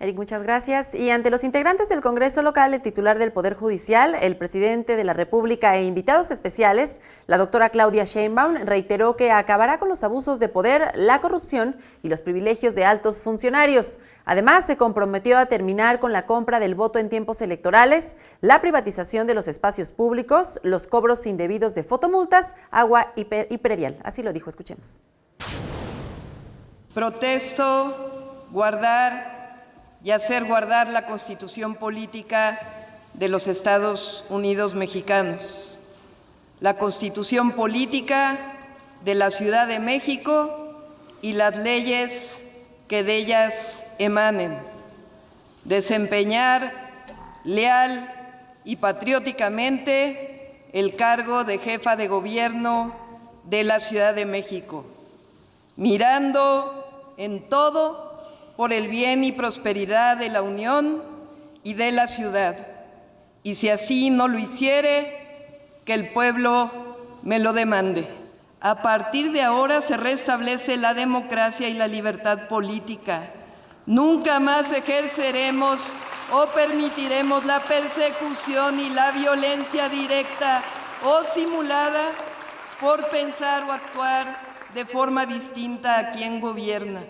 Eric, muchas gracias. Y ante los integrantes del Congreso local, el titular del Poder Judicial, el presidente de la República e invitados especiales, la doctora Claudia Sheinbaum, reiteró que acabará con los abusos de poder, la corrupción y los privilegios de altos funcionarios. Además, se comprometió a terminar con la compra del voto en tiempos electorales, la privatización de los espacios públicos, los cobros indebidos de fotomultas, agua y predial. Así lo dijo, escuchemos. Protesto guardar y hacer guardar la Constitución política de los Estados Unidos mexicanos, la Constitución política de la Ciudad de México y las leyes que de ellas emanen, desempeñar leal y patrióticamente el cargo de jefa de gobierno de la Ciudad de México, mirando en todo por el bien y prosperidad de la Unión y de la ciudad, y si así no lo hiciere, que el pueblo me lo demande. A partir de ahora se restablece la democracia y la libertad política. Nunca más ejerceremos o permitiremos la persecución y la violencia directa o simulada por pensar o actuar de forma distinta a quien gobierna.